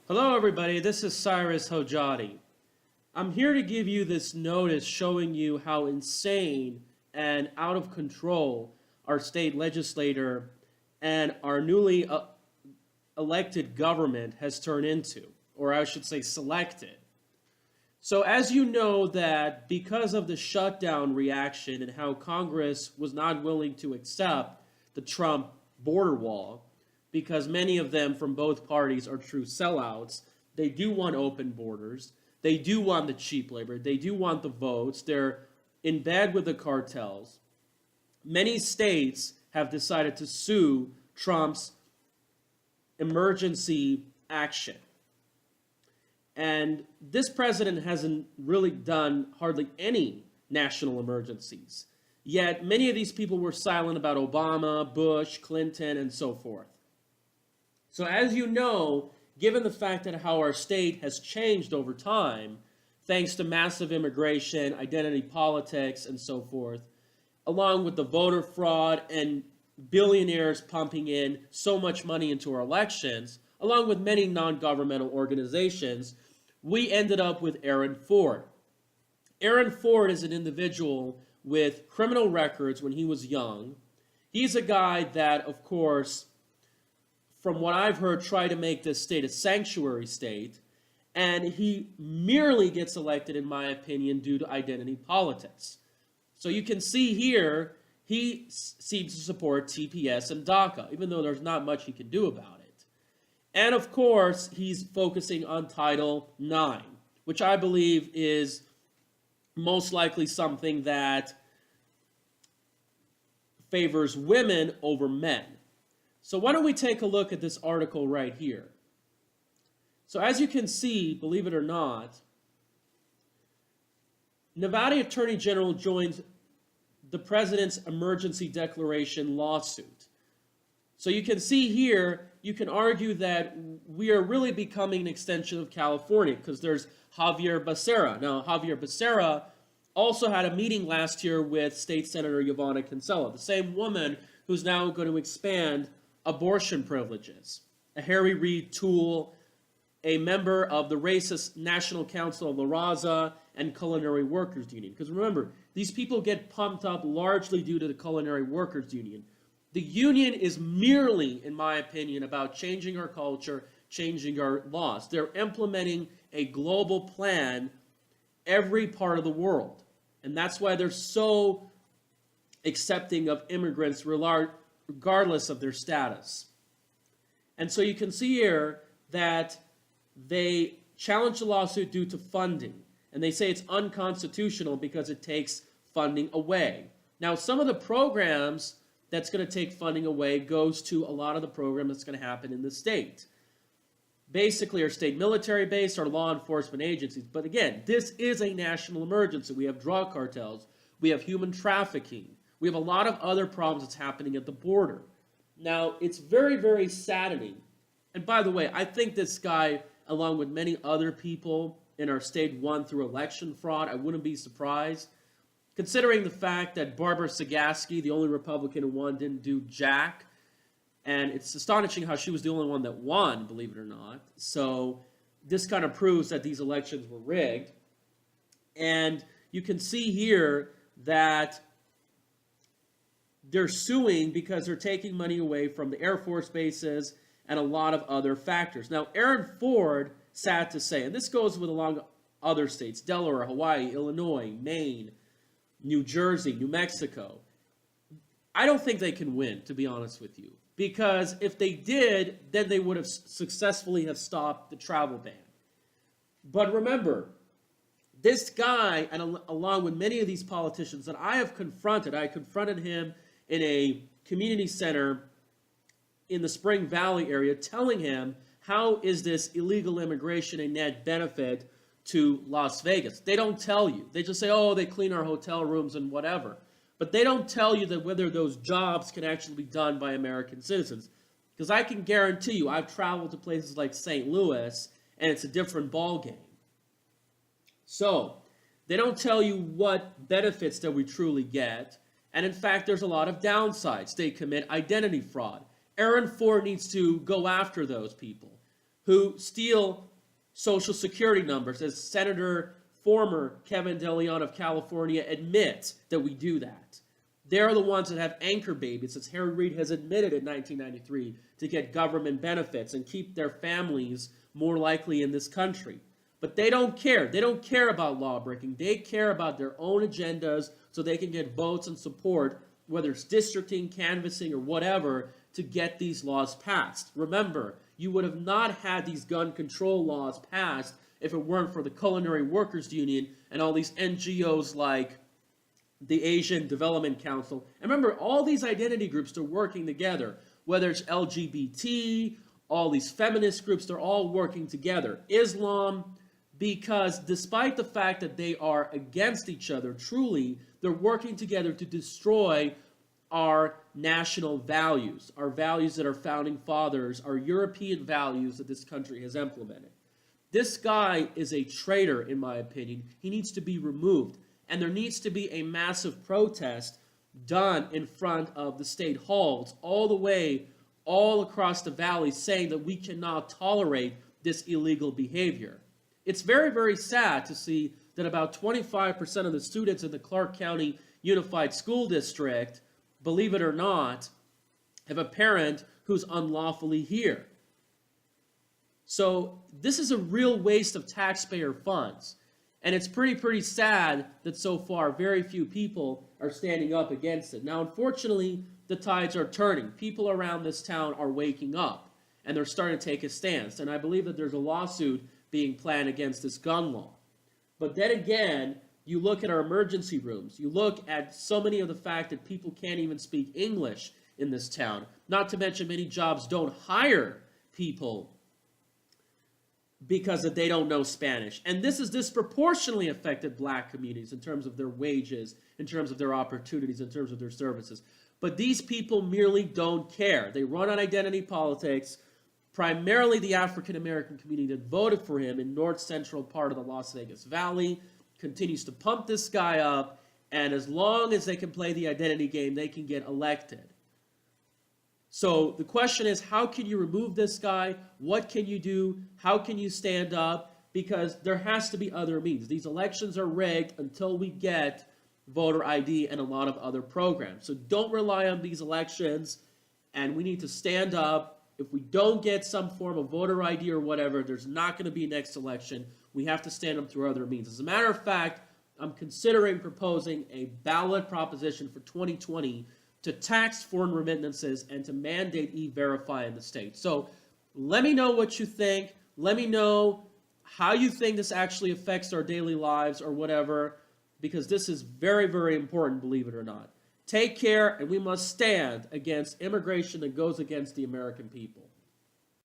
Hello everybody, this is Cyrus Hojadi. I'm here to give you this notice showing you how insane and out of control our state legislator and our newly elected government has turned into, or I should say selected. So as you know that because of the shutdown reaction and how Congress was not willing to accept the Trump border wall, because many of them from both parties are true sellouts. They do want open borders. They do want the cheap labor. They do want the votes. They're in bed with the cartels. Many states have decided to sue Trump's emergency action. And this president hasn't really done hardly any national emergencies. Yet many of these people were silent about Obama, Bush, Clinton, and so forth. So as you know, given the fact that how our state has changed over time, thanks to massive immigration, identity politics, and so forth, along with the voter fraud and billionaires pumping in so much money into our elections, along with many non-governmental organizations, we ended up with Aaron Ford. Aaron Ford is an individual with criminal records when he was young. He's a guy that, of course, from what I've heard, try to make this state a sanctuary state, and he merely gets elected, in my opinion, due to identity politics. So you can see here, he seems to support TPS and DACA, even though there's not much he can do about it. And of course, he's focusing on Title IX, which I believe is most likely something that favors women over men. So why don't we take a look at this article right here. So as you can see, believe it or not, Nevada Attorney General joins the president's emergency declaration lawsuit. So you can see here, you can argue that we are really becoming an extension of California because there's Javier Becerra. Now, Javier Becerra also had a meeting last year with State Senator Yvonne Kinsella, the same woman who's now going to expand abortion privileges, a Harry Reid tool, a member of the racist National Council of the Raza and Culinary Workers Union. Because remember, these people get pumped up largely due to the Culinary Workers Union. The union is merely, in my opinion, about changing our culture, changing our laws. They're implementing a global plan every part of the world. And that's why they're so accepting of immigrants regardless of their status. And so you can see here that they challenge the lawsuit due to funding. And they say it's unconstitutional because it takes funding away. Now, some of the programs that's going to take funding away goes to a lot of the program that's going to happen in the state. Basically, our state military base, our law enforcement agencies. But again, this is a national emergency. We have drug cartels. We have human trafficking. We have a lot of other problems that's happening at the border. Now, it's very, very saddening. And by the way, I think this guy, along with many other people in our state, won through election fraud. I wouldn't be surprised. Considering the fact that Barbara Sagaski, the only Republican who won, didn't do jack. And it's astonishing how she was the only one that won, believe it or not. So this kind of proves that these elections were rigged. And you can see here that they're suing because they're taking money away from the Air Force bases and a lot of other factors. Now, Aaron Ford, sad to say, and this goes with along other states, Delaware, Hawaii, Illinois, Maine, New Jersey, New Mexico. I don't think they can win, to be honest with you, because if they did, then they would have successfully have stopped the travel ban. But remember, this guy, and along with many of these politicians that I have confronted, I confronted him in a community center in the Spring Valley area, telling him, how is this illegal immigration a net benefit to Las Vegas? They don't tell you. They just say, oh, they clean our hotel rooms and whatever. But they don't tell you that whether those jobs can actually be done by American citizens. Because I can guarantee you, I've traveled to places like St. Louis, and it's a different ballgame. So, they don't tell you what benefits that we truly get. And in fact, there's a lot of downsides. They commit identity fraud. Aaron Ford needs to go after those people who steal Social Security numbers, as former Kevin DeLeon of California admits that we do that. They're the ones that have anchor babies, as Harry Reid has admitted in 1993, to get government benefits and keep their families more likely in this country. But they don't care. They don't care about lawbreaking. They care about their own agendas so they can get votes and support, whether it's districting, canvassing, or whatever, to get these laws passed. Remember, you would have not had these gun control laws passed if it weren't for the Culinary Workers Union and all these NGOs like the Asian Development Council. And remember, all these identity groups are working together, whether it's LGBT, all these feminist groups, they're all working together. Islam, because despite the fact that they are against each other, truly, they're working together to destroy our national values, our values that our founding fathers, our European values that this country has implemented. This guy is a traitor, in my opinion. He needs to be removed. And there needs to be a massive protest done in front of the state halls all the way, all across the valley, saying that we cannot tolerate this illegal behavior. It's very, very sad to see that about 25% of the students in the Clark County Unified School District, believe it or not, have a parent who's unlawfully here. So this is a real waste of taxpayer funds. And it's pretty sad that so far very few people are standing up against it. Now, unfortunately, the tides are turning. People around this town are waking up, and they're starting to take a stance. And I believe that there's a lawsuit being planned against this gun law. But then again, you look at our emergency rooms. You look at so many of the fact that people can't even speak English in this town. Not to mention many jobs don't hire people because they don't know Spanish. And this has disproportionately affected black communities in terms of their wages, in terms of their opportunities, in terms of their services. But these people merely don't care. They run on identity politics, primarily the African-American community that voted for him in north central part of the Las Vegas Valley, continues to pump this guy up, and as long as they can play the identity game, they can get elected. So the question is, how can you remove this guy? What can you do? How can you stand up? Because there has to be other means. These elections are rigged until we get voter ID and a lot of other programs. So don't rely on these elections, and we need to stand up. If we don't get some form of voter ID or whatever, there's not going to be a next election. We have to stand up through other means. As a matter of fact, I'm considering proposing a ballot proposition for 2020 to tax foreign remittances and to mandate e-verify in the state. So let me know what you think. Let me know how you think this actually affects our daily lives or whatever, because this is very, very important, believe it or not. Take care, and we must stand against immigration that goes against the American people.